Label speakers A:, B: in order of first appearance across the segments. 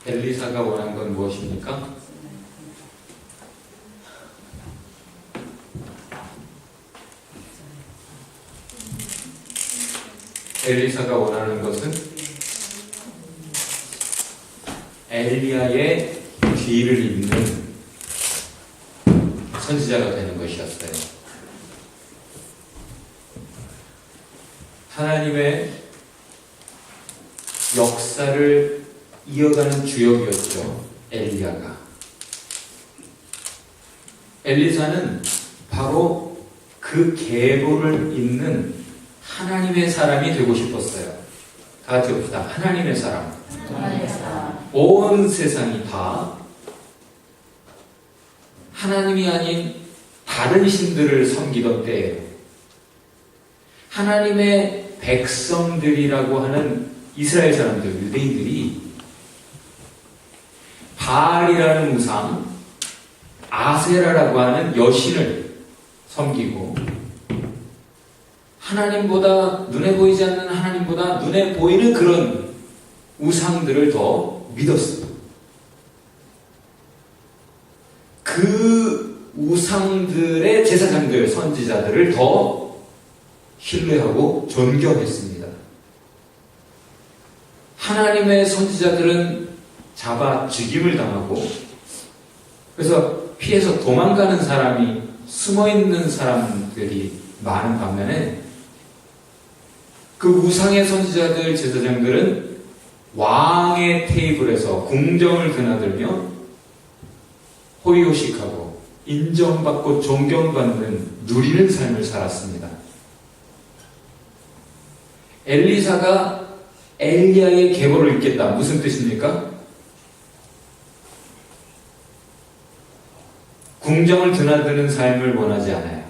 A: 엘리사가 원한 건 무엇입니까? 엘리사가 원하는 것은 엘리야의 뒤를 잇는 선지자가 되는 것이었어요. 하나님의 역사를 이어가는 주역이었죠. 엘리야가. 엘리사는 바로 그 계보를 잇는 하나님의 사람이 되고 싶었어요. 다 같이 봅시다. 하나님의 사람.
B: 하나님의 사람.
A: 온 세상이 다 하나님이 아닌 다른 신들을 섬기던 때예요. 하나님의 백성들이라고 하는 이스라엘 사람들, 유대인들이 바알이라는 우상, 아세라라고 하는 여신을 섬기고 하나님보다, 눈에 보이지 않는 하나님보다 눈에 보이는 그런 우상들을 더 믿었어요. 그 우상들의 제사장들, 선지자들을 더 신뢰하고 존경했습니다. 하나님의 선지자들은 잡아 죽임을 당하고, 그래서 피해서 도망가는 사람이, 숨어있는 사람들이 많은 반면에 그 우상의 선지자들, 제사장들은 왕의 테이블에서 궁정을 드나들며 호의호식하고 인정받고 존경받는 누리는 삶을 살았습니다. 엘리사가 엘리야의 계보를 잇겠다. 무슨 뜻입니까? 궁정을 드나드는 삶을 원하지 않아요.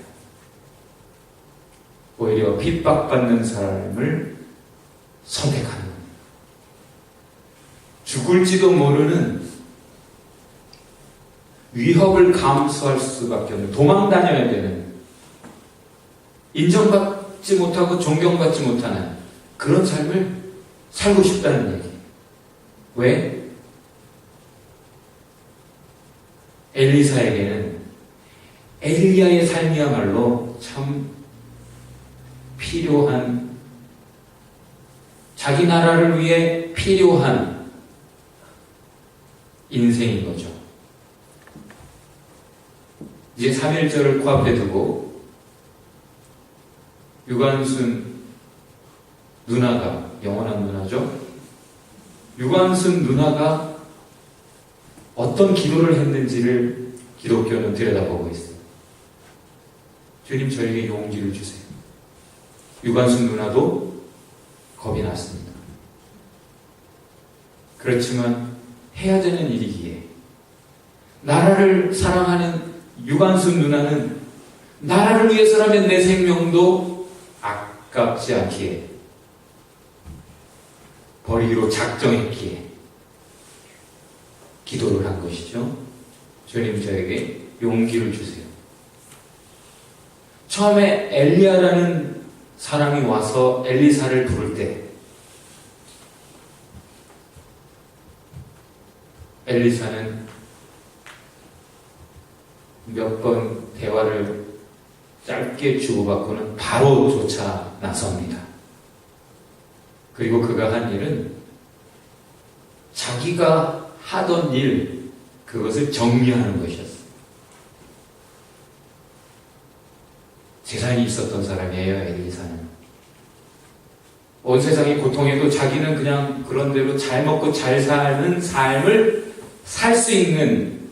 A: 오히려 핍박받는 삶을 선택하는 겁니다. 죽을지도 모르는 위협을 감수할 수밖에 없는, 도망 다녀야 되는, 인정받지 못하고 존경받지 못하는 그런 삶을 살고 싶다는 얘기. 왜? 엘리사에게는 엘리야의 삶이야말로 참 필요한, 자기 나라를 위해 필요한 인생인 거죠. 이제 3.1절을 코앞에 두고 유관순 누나가, 영원한 누나죠. 유관순 누나가 어떤 기도를 했는지를 기독교는 들여다보고 있어요. 주님, 저에게 용기를 주세요. 유관순 누나도 겁이 났습니다. 그렇지만 해야 되는 일이기에, 나라를 사랑하는 유관순 누나는 나라를 위해서라면 내 생명도 아깝지 않기에 버리기로 작정했기에 기도를 한 것이죠. 주님, 저에게 용기를 주세요. 처음에 엘리야라는 사람이 와서 엘리사를 부를 때 엘리사는 몇 번 대화를 짧게 주고받고는 바로 쫓아 나섭니다. 그리고 그가 한 일은 자기가 하던 일, 그것을 정리하는 것이었어요. 재산이 있었던 사람이에요, 엘리사는. 온 세상이 고통해도 자기는 그냥 그런 대로 잘 먹고 잘 사는 삶을 살 수 있는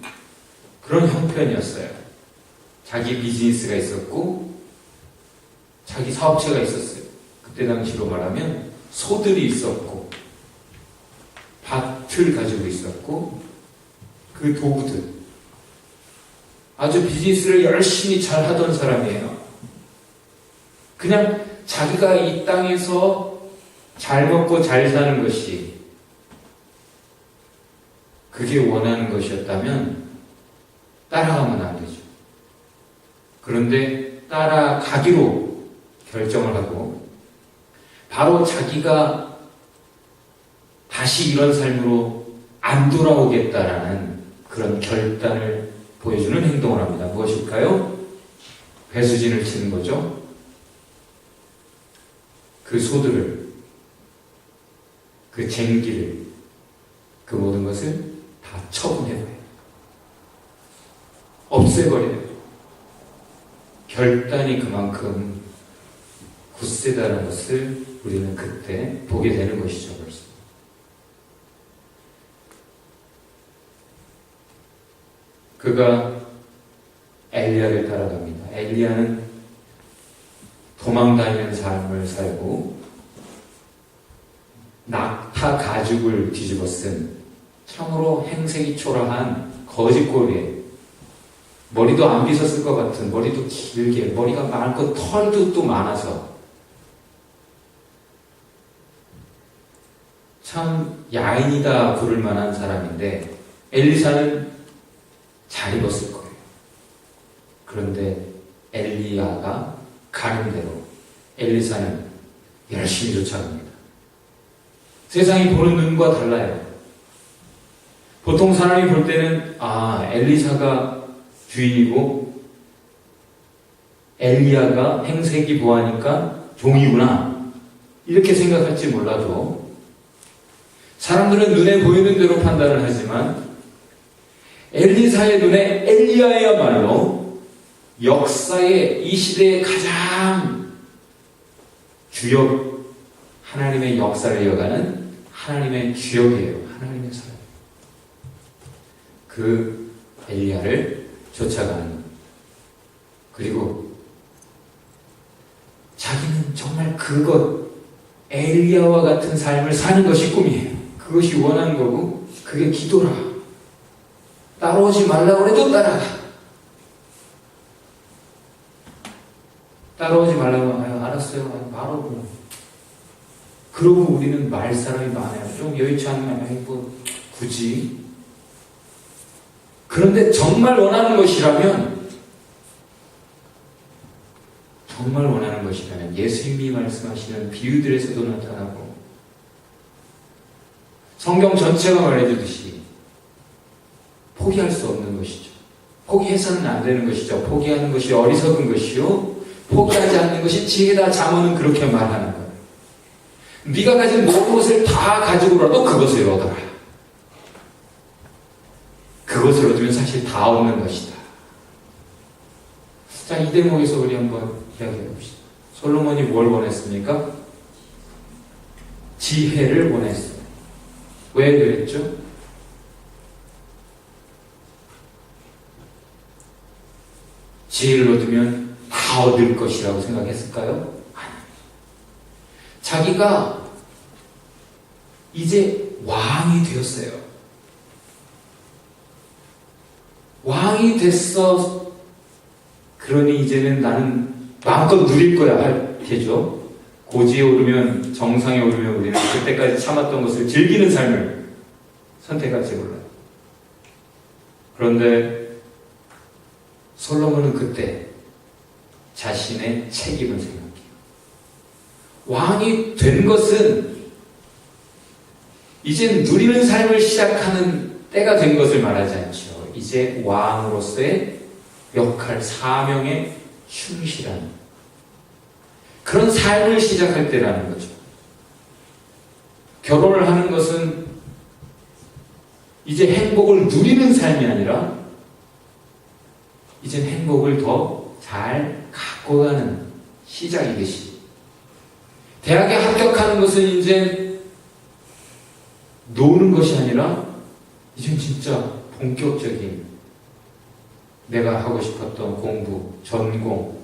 A: 그런 형편이었어요. 자기 비즈니스가 있었고 자기 사업체가 있었어요. 그때 당시로 말하면 소들이 있었고 밭을 가지고 있었고 그 도구들, 아주 비즈니스를 열심히 잘 하던 사람이에요. 그냥 자기가 이 땅에서 잘 먹고 잘 사는 것이 그게 원하는 것이었다면 따라가면 안 되죠. 그런데 따라가기로 결정을 하고 바로 자기가 다시 이런 삶으로 안 돌아오겠다라는 그런 결단을 보여주는 행동을 합니다. 무엇일까요? 배수진을 치는 거죠. 그 소들을, 그 쟁기를, 그 모든 것을 다 처분해버려요. 없애버려요. 결단이 그만큼 굳세다는 것을 우리는 그때 보게 되는 것이죠. 벌써. 그가 엘리야를 따라갑니다. 엘리야는 도망다니는 삶을 살고 낙타 가죽을 뒤집어 쓴 참으로 행색이 초라한 거짓골에 머리도 안 빗었을 것 같은, 머리도 길게, 머리가 많고 털도 또 많아서 참 야인이다 부를 만한 사람인데 엘리사는 잘 입었을 거예요. 그런데 엘리야가 가는 대로 엘리사는 열심히 쫓아갑니다. 세상이 보는 눈과 달라요. 보통 사람이 볼 때는 엘리사가 주인이고 엘리야가 행색이 보하니까 종이구나 이렇게 생각할지 몰라도 사람들은 눈에 보이는 대로 판단을 하지만 엘리사의 눈에 엘리야야말로 역사의 이 시대의 가장 주역, 하나님의 역사를 이어가는 하나님의 주역이에요. 하나님의 사람. 그 엘리야를 쫓아가는 것. 그리고 자기는 정말 그것, 엘리야와 같은 삶을 사는 것이 꿈이에요. 그것이 원하는 거고 그게 기도라. 따라오지 말라고 해도 따라가. 따라오지 말라고 하면 알았어요. 바로 뭐. 그러고 우리는 말 사람이 많아요. 좀 여의치 않으면 뭐 굳이. 그런데 정말 원하는 것이라면 예수님이 말씀하시는 비유들에서도 나타나고 성경 전체가 말해주듯이 포기할 수 없는 것이죠. 포기해서는 안 되는 것이죠. 포기하는 것이 어리석은 것이요 포기하지 않는 것이 지혜다. 잠언은 그렇게 말하는 거예요. 네가 가진 모든 것을 다 가지고라도 그것을 얻어라. 그것을 얻으면 사실 다 얻는 것이다. 자, 이 대목에서 우리 한번 이야기해 봅시다. 솔로몬이 뭘 원했습니까? 지혜를 원했어요. 왜 그랬죠? 지혜를 얻으면 다 얻을 것이라고 생각했을까요? 아니. 자기가 이제 왕이 되었어요. 왕이 됐어. 그러니 이제는 나는 마음껏 누릴 거야 할 테죠. 고지에 오르면, 정상에 오르면 우리는 그때까지 참았던 것을 즐기는 삶을 선택할지 몰라요. 그런데 솔로몬은 그때 자신의 책임을 생각해요. 왕이 된 것은 이제 누리는 삶을 시작하는 때가 된 것을 말하지 않죠. 이제 왕으로서의 역할, 사명에 충실한 그런 삶을 시작할 때라는 거죠. 결혼을 하는 것은 이제 행복을 누리는 삶이 아니라 이제 행복을 더 잘 갖고 가는 시작이듯이 대학에 합격하는 것은 이제 노는 것이 아니라 이젠 진짜 본격적인 내가 하고 싶었던 공부, 전공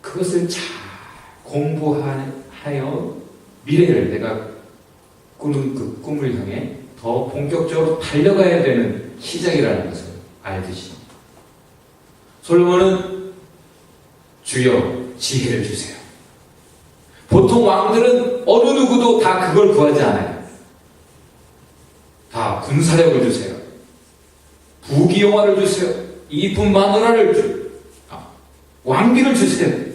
A: 그것을 잘 공부하여 미래를 내가 꾸는 그 꿈을 향해 더 본격적으로 달려가야 되는 시작이라는 것을 알듯이 솔로몬은 주여 지혜를 주세요. 보통 왕들은 어느 누구도 다 그걸 구하지 않아요. 다 군사력을 주세요. 부귀영화를 주세요. 이쁜 마누라를 왕비를 주세요.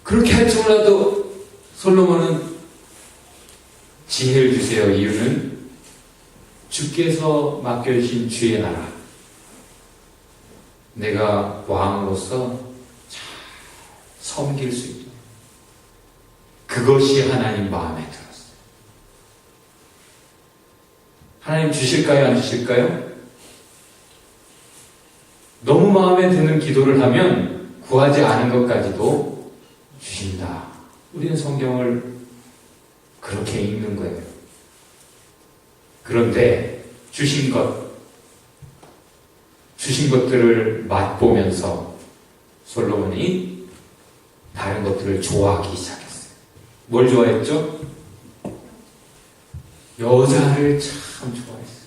A: 그렇게 할지 몰라도 솔로몬은 지혜를 주세요. 이유는 주께서 맡겨주신 주의 나라, 내가 왕으로서 잘 섬길 수 있도록, 그것이 하나님 마음에 들었어요. 하나님 주실까요? 안 주실까요? 너무 마음에 드는 기도를 하면 구하지 않은 것까지도 주신다. 우리는 성경을 그렇게 읽는 거예요. 그런데 주신 것들을 맛보면서 솔로몬이 다른 것들을 좋아하기 시작했어요. 뭘 좋아했죠? 여자를 참 좋아했어요.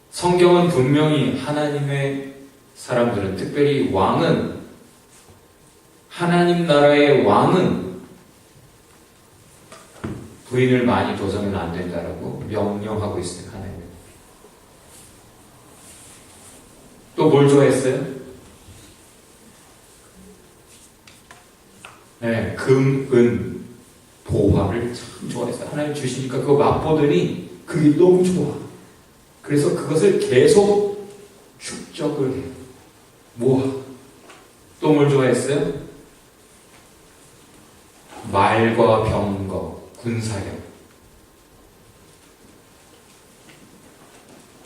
A: 성경은 분명히 하나님의 사람들은, 특별히 왕은, 하나님 나라의 왕은 부인을 많이 둬서는 안 된다라고 명령하고 있어요. 하나님. 또 뭘 좋아했어요? 네, 금, 은, 보화를 참 좋아했어요. 하나님 주시니까 그거 맛보더니 그게 너무 좋아. 그래서 그것을 계속 축적을 해요. 모아. 또 뭘 좋아했어요? 말과 병거, 군사력.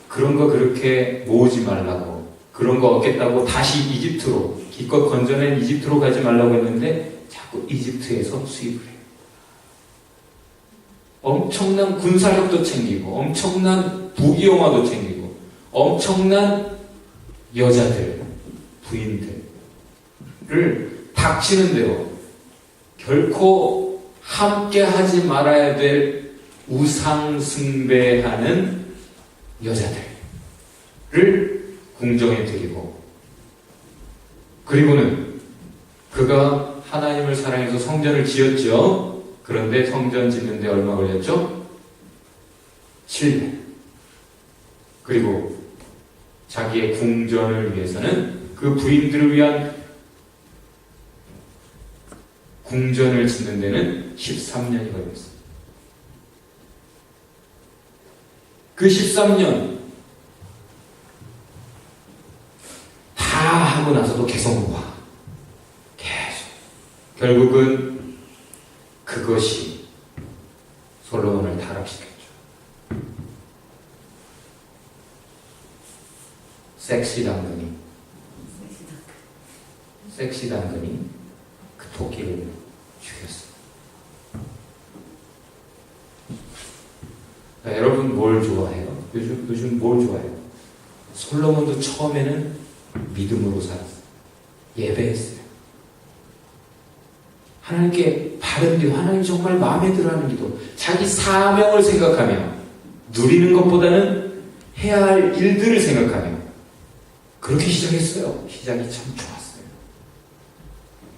A: 그런 거 그렇게 모으지 말라고, 그런 거 얻겠다고 다시 이집트로, 기껏 건져낸 이집트로 가지 말라고 했는데 자꾸 이집트에서 수입을 해요. 엄청난 군사력도 챙기고, 엄청난 부귀영화도 챙기고, 엄청난 여자들, 부인들을 닥치는 대로 결코 함께 하지 말아야 될 우상숭배하는 여자들을 궁정에 드리고, 그리고는 그가 하나님을 사랑해서 성전을 지었죠. 그런데 성전 짓는데 얼마 걸렸죠? 7년. 그리고 자기의 궁전을 위해서는, 그 부인들을 위한 궁전을 짓는 데는 13년이 걸렸어요. 그 13년 다 하고 나서도 계속 모아. 계속. 결국은 그것이 솔로몬을 타락시켰죠. 섹시 당근이 그 토끼를 죽였어요. 여러분 뭘 좋아해요? 요즘 뭘 좋아해요? 솔로몬도 처음에는 믿음으로 살았어요. 예배했어요. 하나님께 바른 기도, 하나님 정말 마음에 들어하는 기도, 자기 사명을 생각하며, 누리는 것보다는 해야 할 일들을 생각하며 그렇게 시작했어요. 시작이 참 좋았어요.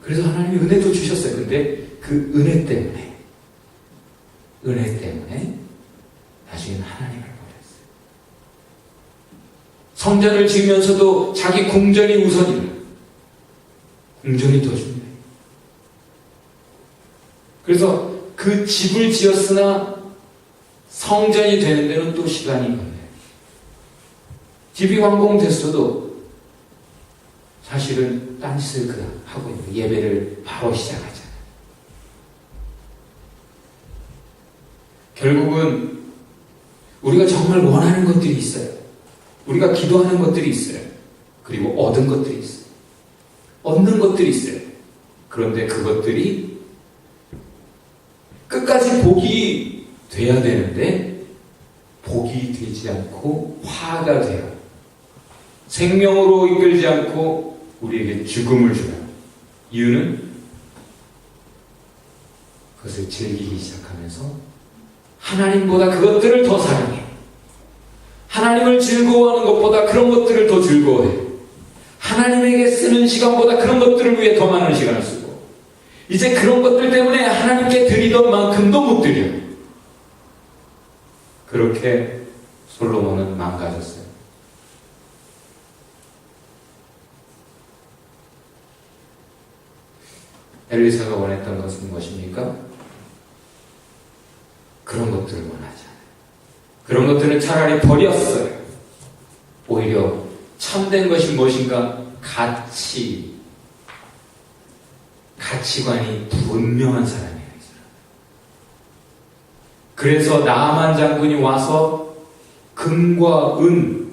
A: 그래서 하나님이 은혜도 주셨어요. 근데 그 은혜 때문에 나중에는 하나님을 버렸어요. 성전을 지으면서도 자기 궁전이 우선이라. 궁전이 더 중요해요. 그래서 그 집을 지었으나 성전이 되는 데는 또 시간이 걸려요. 집이 완공됐어도 사실은 딴짓을 그냥 하고 있는, 예배를 바로 시작하잖아요. 결국은 우리가 정말 원하는 것들이 있어요. 우리가 기도하는 것들이 있어요. 그리고 얻은 것들이 있어요. 얻는 것들이 있어요. 그런데 그것들이 끝까지 복이 돼야 되는데 복이 되지 않고 화가 돼요. 생명으로 이끌지 않고 우리에게 죽음을 줘요. 이유는 그것을 즐기기 시작하면서 하나님보다 그것들을 더 사랑해. 하나님을 즐거워하는 것보다 그런 것들을 더 즐거워해. 하나님에게 쓰는 시간보다 그런 것들을 위해 더 많은 시간을 쓰고, 이제 그런 것들 때문에 하나님께 드리던 만큼도 못 드려. 그렇게 솔로몬은 망가졌어요. 엘리사가 원했던 것은 무엇입니까? 그런 것들은 차라리 버렸어요. 오히려 참된 것이 무엇인가? 가치관이 분명한 사람이에요. 그래서 나아만 장군이 와서 금과 은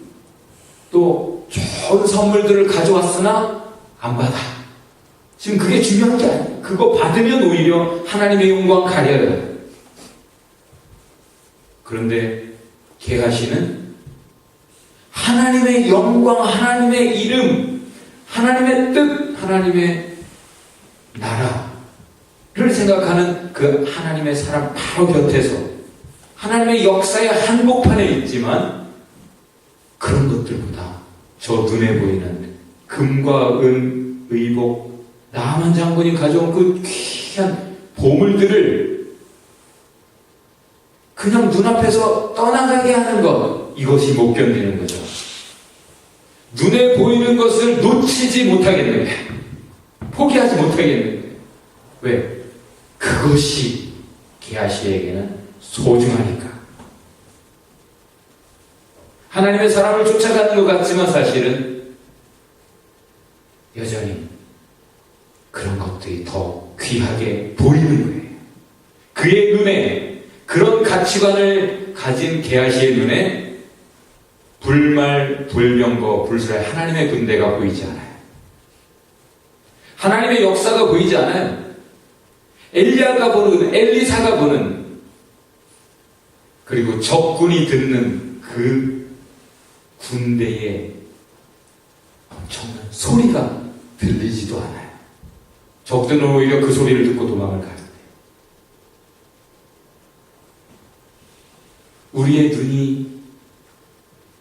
A: 또 좋은 선물들을 가져왔으나 안 받아. 지금 그게 중요한 게 아니에요. 그거 받으면 오히려 하나님의 영광 가려요. 그런데 게하시는 하나님의 영광, 하나님의 이름, 하나님의 뜻, 하나님의 나라를 생각하는 그 하나님의 사람 바로 곁에서 하나님의 역사의 한복판에 있지만 그런 것들보다 저 눈에 보이는 금과 은, 의복, 나만 장군이 가져온 그 귀한 보물들을 그냥 눈앞에서 떠나가게 하는 것, 이것이 못 견디는 거죠. 눈에 보이는 것을 놓치지 못하겠는 거예요. 포기하지 못하겠는 거예요. 왜? 그것이 게하시에게는 소중하니까. 하나님의 사람을 쫓아가는 것 같지만 사실은 여전히 그런 것들이 더 귀하게 보이는 거예요. 그의 눈에, 그런 가치관을 가진 게하시의 눈에 불말, 불병거, 불수라의 하나님의 군대가 보이지 않아요. 하나님의 역사가 보이지 않아요. 엘리야가 보는, 엘리사가 보는, 그리고 적군이 듣는 그 군대의 엄청난 소리가 들리지도 않아요. 적들은 오히려 그 소리를 듣고 도망을 가는데 우리의 눈이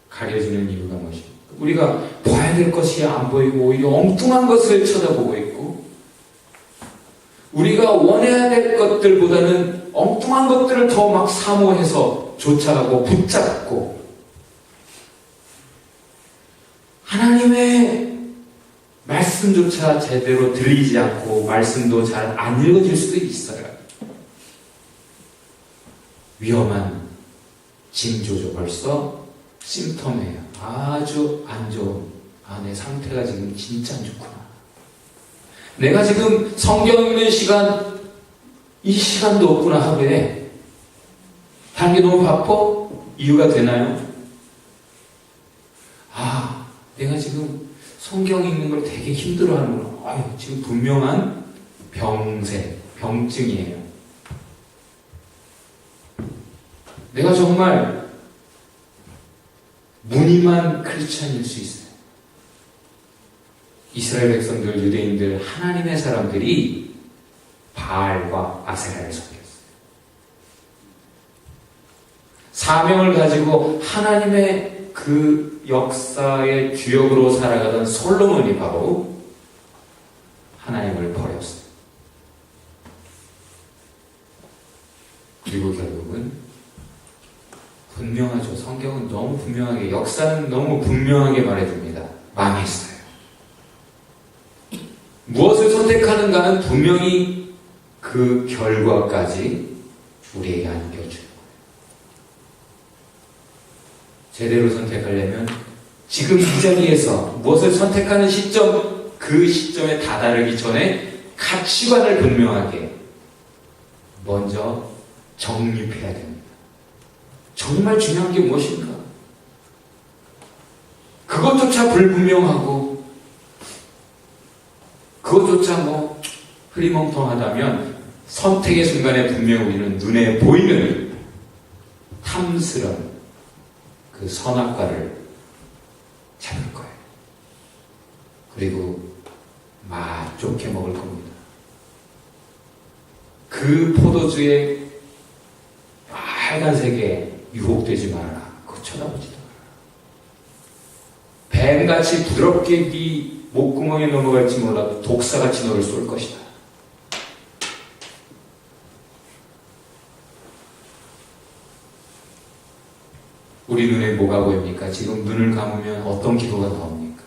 A: 가려지는 이유가 무엇입니까? 우리가 봐야 될 것이 안 보이고 오히려 엉뚱한 것을 쳐다보고 있고, 우리가 원해야 될 것들보다는 엉뚱한 것들을 더 막 사모해서 쫓아가고 붙잡고, 하나님의 말씀조차 제대로 들리지 않고 말씀도 잘 안 읽어질 수도 있어요. 위험한 징조죠. 벌써 심텀이에요. 아주 안 좋은, 내 상태가 지금 진짜 안 좋구나. 내가 지금 성경 읽는 시간, 이 시간도 없구나 하루에. 다른 게 너무 바빠? 이유가 되나요? 내가 지금 성경 읽는 걸 되게 힘들어하는구나. 지금 분명한 병증이에요. 내가 정말 무늬만 크리스찬일 수 있어요. 이스라엘 백성들, 유대인들, 하나님의 사람들이 바알과 아세라를 섬겼어요. 사명을 가지고 하나님의 그 역사의 주역으로 살아가던 솔로몬이 바로 하나님을 버렸어요. 그리고 결국은 분명하죠. 성경은 너무 분명하게, 역사는 너무 분명하게 말해줍니다. 망했어요. 무엇을 선택하는가는 분명히 그 결과까지 우리에게 안겨줘요. 제대로 선택하려면 지금 이 자리에서 무엇을 선택하는 시점, 그 시점에 다다르기 전에 가치관을 분명하게 먼저 정립해야 됩니다. 정말 중요한 게 무엇인가? 그것조차 불분명하고 그것조차 흐리멍텅하다면 선택의 순간에 분명 우리는 눈에 보이는 탐스런 그 선악과를 잡을 거예요. 그리고 맛 좋게 먹을 겁니다. 그 포도주의 빨간색에 유혹되지 말아라. 그거 쳐다보지도 말아라. 뱀같이 부드럽게 네 목구멍에 넘어갈지 몰라도 독사같이 너를 쏠 것이다. 우리 눈에 뭐가 보입니까? 지금 눈을 감으면 어떤 기도가 나옵니까?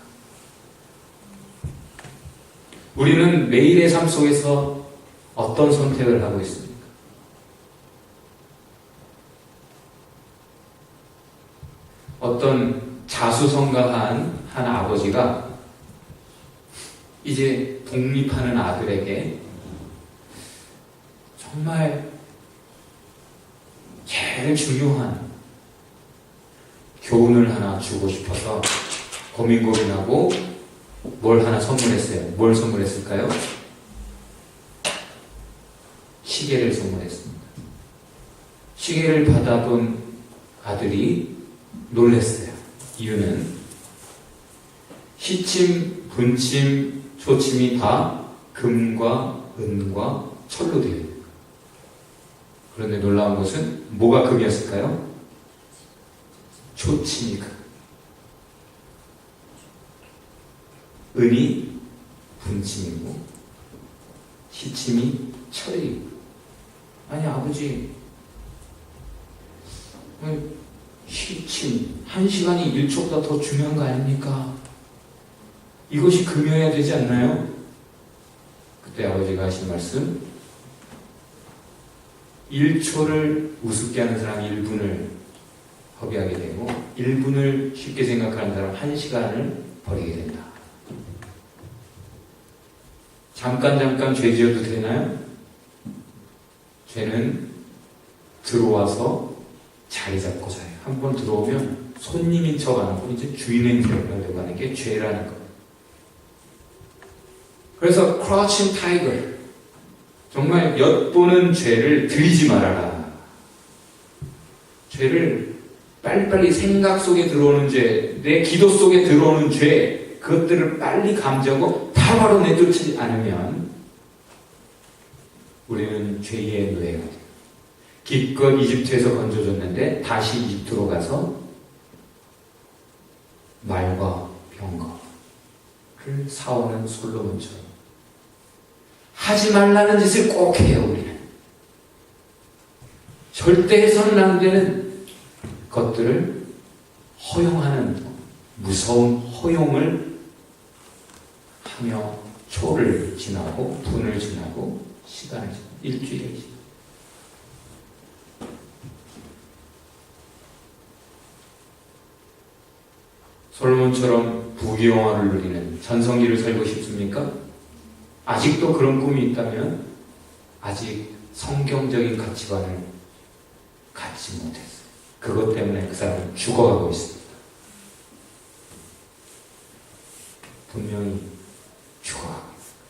A: 우리는 매일의 삶 속에서 어떤 선택을 하고 있습니까? 어떤 자수성가한 한 아버지가 이제 독립하는 아들에게 정말 제일 중요한 교훈을 하나 주고 싶어서 고민하고 뭘 하나 선물했어요. 뭘 선물했을까요? 시계를 선물했습니다. 시계를 받아본 아들이 놀랐어요. 이유는 시침, 분침, 초침이 다 금과 은과 철로 되어 있는 거예요. 그런데 놀라운 것은 뭐가 금이었을까요? 초침이 금. 은이 분침이고 시침이 철이고. 아니 아버지, 시침 1시간이 1초보다 더 중요한 거 아닙니까? 이것이 금이어야 되지 않나요? 그때 아버지가 하신 말씀, 1초를 우습게 하는 사람 1분을 허비하게 되고 1분을 쉽게 생각하는 사람 1시간을 버리게 된다. 잠깐 죄 지어도 되나요? 죄는 들어와서 자리 잡고 사요. 한번 들어오면 손님인 척 안 하고 이제 주인의 역할을 하려고 하는 게 죄라는 거예요. 그래서 Crouching Tiger, 정말 엿보는 죄를 들이지 말아라. 죄를 빨리빨리 생각 속에 들어오는 죄, 내 기도 속에 들어오는 죄, 그것들을 빨리 감지하고 다 바로 내쫓지 않으면 우리는 죄의 노예가 돼요. 기껏 이집트에서 건져줬는데 다시 이집트로 가서 말과 병거를 사오는 솔로몬처럼 하지 말라는 짓을 꼭 해요. 우리는 절대 해서는 안 되는 것들을 허용하는 무서운 허용을 하며 초를 지나고 분을 지나고 시간을 지나고 일주일을 지나고 솔로몬처럼 부귀영화를 누리는 전성기를 살고 싶습니까? 아직도 그런 꿈이 있다면 아직 성경적인 가치관을 갖지 못했어요. 그것 때문에 그 사람은 죽어가고 있습니다. 분명히 죽어가고 있습니다.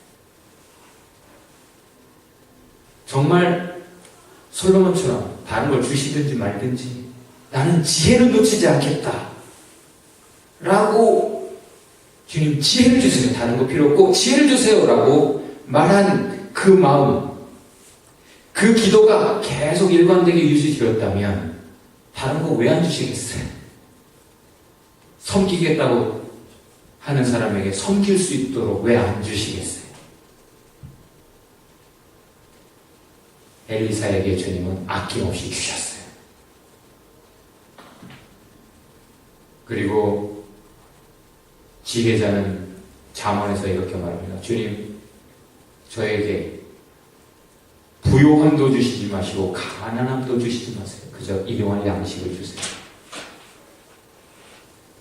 A: 정말 솔로몬처럼 다른 걸 주시든지 말든지 나는 지혜를 놓치지 않겠다 라고 주님 지혜를 주세요. 다른 거 필요 없고 지혜를 주세요 라고 말한 그 마음, 그 기도가 계속 일관되게 유지되었다면 다른 거 왜 안 주시겠어요? 섬기겠다고 하는 사람에게 섬길 수 있도록 왜 안 주시겠어요? 엘리사에게 주님은 아낌없이 주셨어요. 그리고 지혜자는 잠언에서 이렇게 말합니다. 주님, 저에게 부요함도 주시지 마시고 가난함도 주시지 마세요. 그저 일용할 양식을 주세요.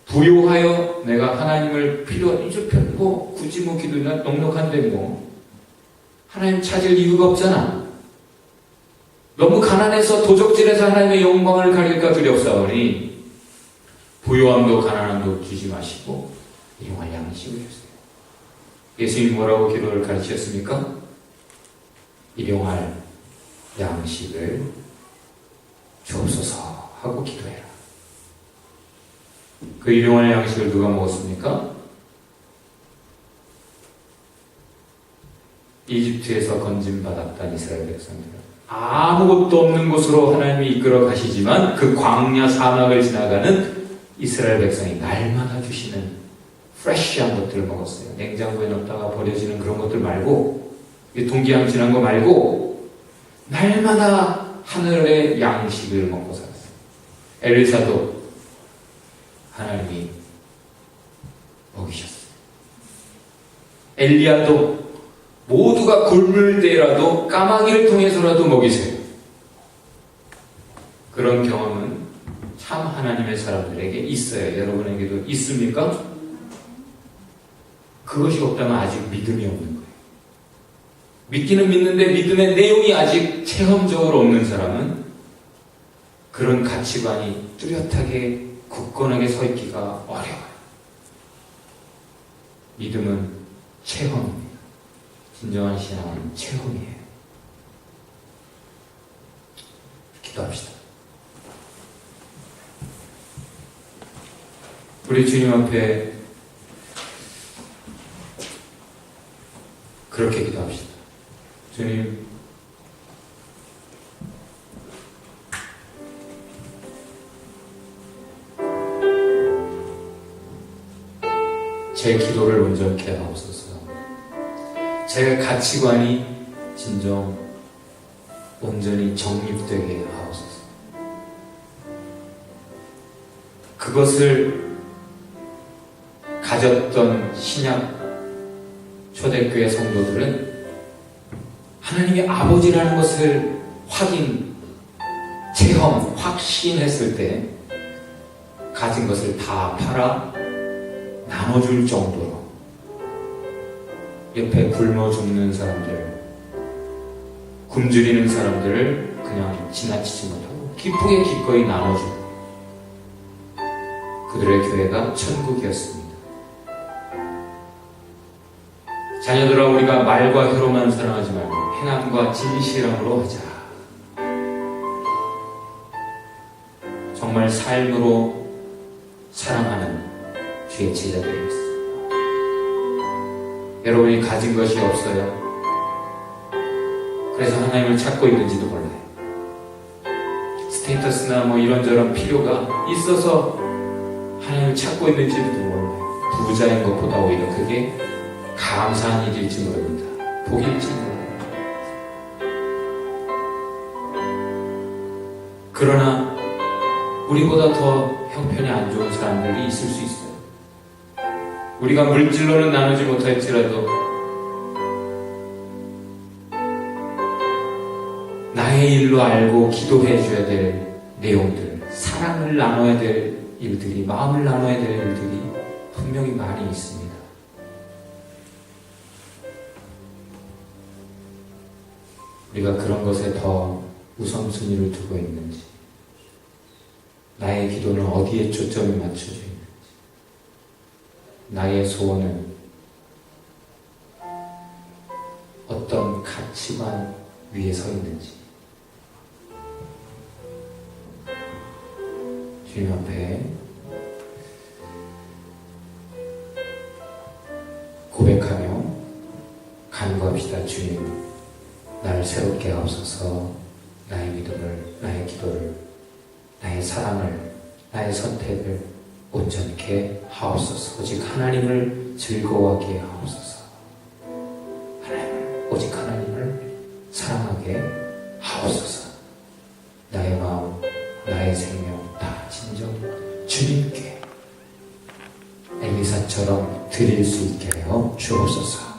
A: 부요하여 내가 하나님을 필요한 굳이 기도나 넉넉한데 하나님 찾을 이유가 없잖아. 너무 가난해서 도적질해서 하나님의 영광을 가릴까 두렵사오니 부요함도 가난함도 주지 마시고 일용할 양식을 주세요. 예수님이 뭐라고 기도를 가르치셨습니까? 일용할 양식을 주옵소서 하고 기도해라. 그 일용할 양식을 누가 먹었습니까? 이집트에서 건짐받았던 이스라엘 백성들. 아무것도 없는 곳으로 하나님이 이끌어 가시지만 그 광야 사막을 지나가는 이스라엘 백성이 날마다 주시는 프레쉬한 것들을 먹었어요. 냉장고에 넣었다가 버려지는 그런 것들 말고, 동기양 지난 거 말고 날마다 하늘의 양식을 먹고 살았어요. 엘리사도 하나님이 먹이셨어요. 엘리야도 모두가 굶을 때라도 까마귀를 통해서라도 먹이세요. 그런 경험은 참 하나님의 사람들에게 있어요. 여러분에게도 있습니까? 그것이 없다면 아직 믿음이 없는 거예요. 믿기는 믿는데 믿음의 내용이 아직 체험적으로 없는 사람은 그런 가치관이 뚜렷하게 굳건하게 서 있기가 어려워요. 믿음은 체험입니다. 진정한 신앙은 체험이에요. 기도합시다. 우리 주님 앞에 그렇게 기도합시다. 주님, 제 기도를 온전케 하옵소서. 제 가치관이 진정 온전히 정립되게 하옵소서. 그것을 가졌던 신약 초대교회 성도들은 하나님의 아버지라는 것을 확인, 체험, 확신했을 때 가진 것을 다 팔아 나눠줄 정도로 옆에 굶어 죽는 사람들, 굶주리는 사람들을 그냥 지나치지 못하고 기쁘게 기꺼이 나눠주고 그들의 교회가 천국이었습니다. 자녀들아, 우리가 말과 혀로만 사랑하지 말고 행함과 진실함으로 하자. 정말 삶으로 사랑하는 주의 제자들이었습니다. 여러분이 가진 것이 없어요. 그래서 하나님을 찾고 있는지도 몰라요. 스테이터스나 뭐 이런저런 필요가 있어서 하나님을 찾고 있는지도 몰라요. 부자인 것보다 오히려 그게 감사한 일일지 모릅니다. 복일지 몰라요. 그러나 우리보다 더 형편이 안 좋은 사람들이 있을 수 있어요. 우리가 물질로는 나누지 못할지라도 나의 일로 알고 기도해 줘야 될 내용들, 사랑을 나눠야 될 일들이, 마음을 나눠야 될 일들이 분명히 많이 있습니다. 우리가 그런 것에 더 우선순위를 두고 있는지, 나의 기도는 어디에 초점이 맞춰져 있는지, 나의 소원은 어떤 가치관 위에 서 있는지 주님 앞에 고백하며 간구합시다. 주님, 나를 새롭게 하옵소서. 나의 믿음을, 나의 기도를, 나의 사랑을, 나의 선택을 온전케 하옵소서. 오직 하나님을 즐거워하게 하옵소서. 오직 하나님을 사랑하게 하옵소서. 나의 마음, 나의 생명 다 진정 주님께 엘리사처럼 드릴 수 있게 하여 주옵소서.